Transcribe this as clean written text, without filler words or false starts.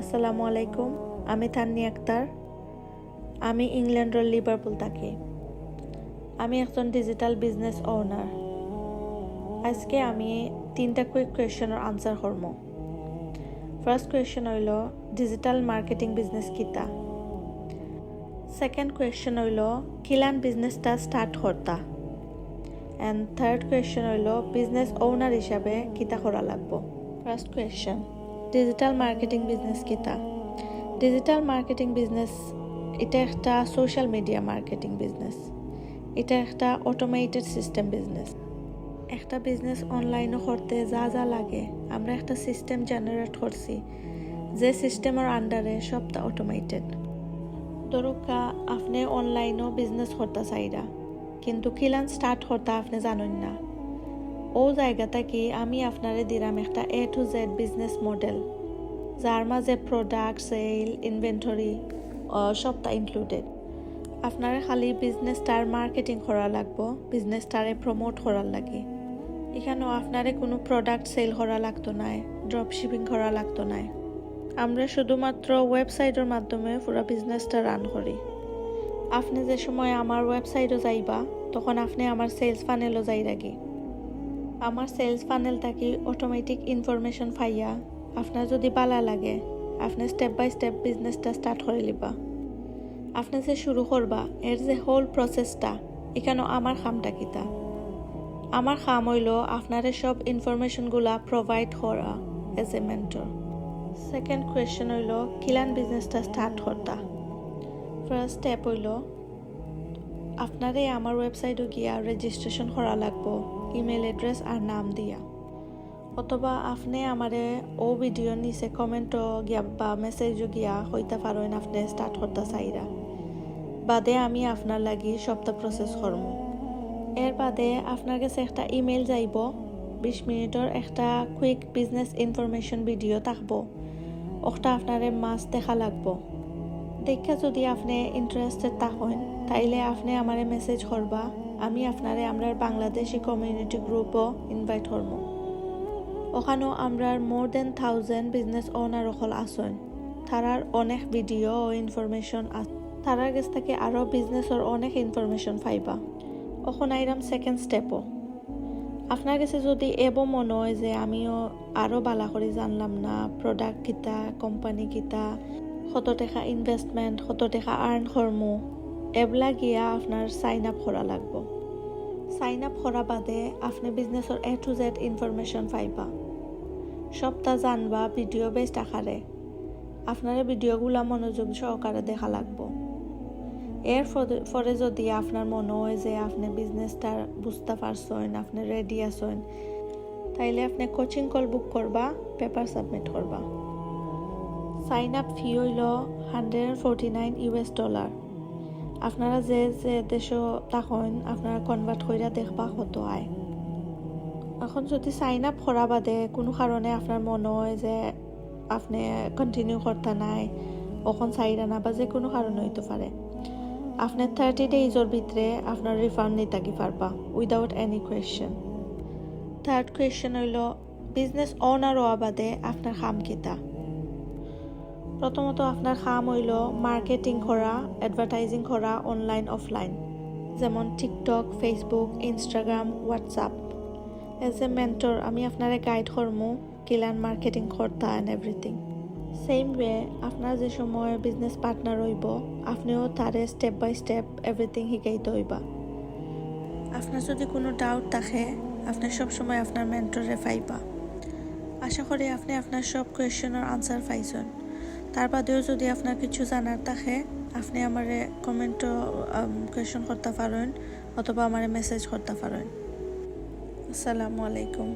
আসসালামু আলাইকুম। আমি তান্নি আক্তার। আমি ইংল্যান্ডের লিভারপুল থাকি। আমি একজন ডিজিটাল বিজনেস ওনার। আজকে আমি 3টা কুইক কোয়েশ্চনের আনসার করব। ফার্স্ট কোয়েশ্চন হইল ডিজিটাল মার্কেটিং বিজনেস কিতা। সেকেন্ড কোয়েশ্চন হইল কিলান বিজনেসটা স্টার্ট করতা। অ্যান্ড থার্ড কোয়েশ্চন হইল বিজনেস ওনার হিসাবে কিতা করা লাগবো। First question, digital marketing business কিতা। ডিজিটাল মার্কেটিং বিজনেস এটা একটা সোশ্যাল মিডিয়া মার্কেটিং বিজনেস। এটা একটা অটোমেটেড সিস্টেম বিজনেস। একটা বিজনেস অনলাইনও করতে যা যা লাগে আমরা একটা সিস্টেম জেনারেট করছি, যে সিস্টেমের আন্ডারে সবটা অটোমেটেড। ধরুকা আপনি অনলাইনও বিজনেস করতে চাইরা, কিন্তু কিলান স্টার্ট করতে আপনি জানেন না। ও জায়গাটা কি আমি আপনারে দিলাম একটা A to Z business model, যার মাঝে প্রোডাক্ট, সেল, ইনভেন্টরি সবটা ইনক্লুডেড। আপনারা খালি বিজনেসটার মার্কেটিং করা লাগবো, বিজনেসটারে প্রমোট করার লাগে। এখানেও আপনারে কোনো প্রোডাক্ট সেল করা লাগতো না, ড্রপ শিপিং করা লাগতো না। আমরা শুধুমাত্র ওয়েবসাইটের মাধ্যমে পুরো বিজনেসটা রান করি। আপনি যে সময় আমার ওয়েবসাইটও যাইবা, তখন আপনি আমার সেলস ফানেলও যাই রাখি। আমার সেলস ফানেল থাকি অটোমেটিক ইনফরমেশন পাইয়া আপনার যদি ভালো লাগে আপনি স্টেপ বাই স্টেপ বিজনেসটা স্টার্ট করে লিবা। আপনি যে শুরু করবা এর যে হোল প্রসেসটা, এখানেও আমার খামটা কিতা। আমার খাম হইল আপনারে সব ইনফরমেশনগুলা প্রোভাইড করা as a mentor. Second question হইল কিলান বিজনেসটা স্টার্ট করতা। ফার্স্ট স্টেপ হইল আপনারে আমার ওয়েবসাইটে গিয়া রেজিস্ট্রেশন করা লাগবো, ইমেল অ্যাড্রেস আর নাম দিয়া। অথবা আপনি আমারে ও ভিডিও নিচে কমেন্টও গিয়া বা মেসেজও গিয়া হইতে পারেন আপনি স্টার্ট করতে চাইরা। বাদে আমি আপনার লাগি সবটা প্রসেস করব। এর বাদে আপনার কাছে একটা ইমেল যাইব, 20 মিনিটের একটা কুইক বিজনেস ইনফরমেশন ভিডিও থাকবো। ওটা আপনারে মাস দেখা লাগবো। দেখা যদি আপনি ইন্টারেস্টেড থাকেন তাইলে আপনি আমারে মেসেজ করবা, আমি আপনারে আমরার বাংলাদেশি কমিউনিটি গ্রুপও ইনভাইট করব। ওখানেও আমরার মোর দেন 1000 বিজনেস ওনার ওখল আসেন। তারার অনেক ভিডিও ও ইনফরমেশন আছে। তারার কাছ থেকে আরও বিজনেসের অনেক ইনফরমেশন পাইবা। ওখানে আইরাম সেকেন্ড স্টেপও। আপনার কাছে যদি এবো মনে হয় যে আমিও আরও বালা করে জানলাম না প্রোডাক্ট কিতা, কোম্পানি কিতা, কত টাকা ইনভেস্টমেন্ট, কত টাকা আর্ন করমু, এবলা গিয়া আপনার সাইন আপ করা লাগবো। সাইন আপ করা বাদে আপনি বিজনেসের A to Z ইনফরমেশন পাইবা। সবটা জানবা ভিডিও বেস্ট আকারে। আপনার ভিডিওগুলা মনোযোগ সহকারে দেখা লাগবো। এর পরে যদি আপনার মনে হয় যে আপনি বিজনেসটা বুঝতে পারছেন, আপনি রেডি আছেন, তাইলে আপনি কোচিং কল বুক করবা, পেপার সাবমিট করবা। সাইন আপ ফি হইল $149। আপনারা যে যে দেশে থাকেন আপনারা কনভার্ট কইরা দেখবা কত আয়। এখন যদি সাইন আপ করা বাদে কোনো কারণে আপনার মনে হয় যে আপনি কন্টিনিউ করতে নাই, ওখন চাইরা না, বা যে কোনো কারণে হইতে পারে, আপনার 30 ডেজের ভিতরে আপনার রিফান্ড নিতে পারবা without any question. Third question হইল বিজনেস ওনার হওয়া বাদে আপনার খাম কিতা। প্রথমত আপনার খাম হইল মার্কেটিং করা, অ্যাডভার্টাইজিং করা অনলাইন অফলাইন, যেমন TikTok, Facebook, Instagram, WhatsApp. As a mentor আমি আপনারে গাইড করমু কিলান মার্কেটিং করতা অ্যান্ড এভরিথিং। সেম ওয়ে আপনার যে সময় বিজনেস পার্টনার হইব আপনিও তারে স্টেপ বাই স্টেপ এভরিথিং শিখাইতে হইবা। আপনার যদি কোনো ডাউট থাকে আপনি সবসময় আপনার মেন্টরে পাইবা। আশা করি আপনি আপনার সব কোয়েশ্চেনের আনসার পাইছেন। তার বাদেও যদি আপনার কিছু জানার থাকে আপনি আমারে কমেন্টও কোয়েশ্চন করতে পারেন অথবা আমারে মেসেজ করতে পারেন। আসসালামু আলাইকুম।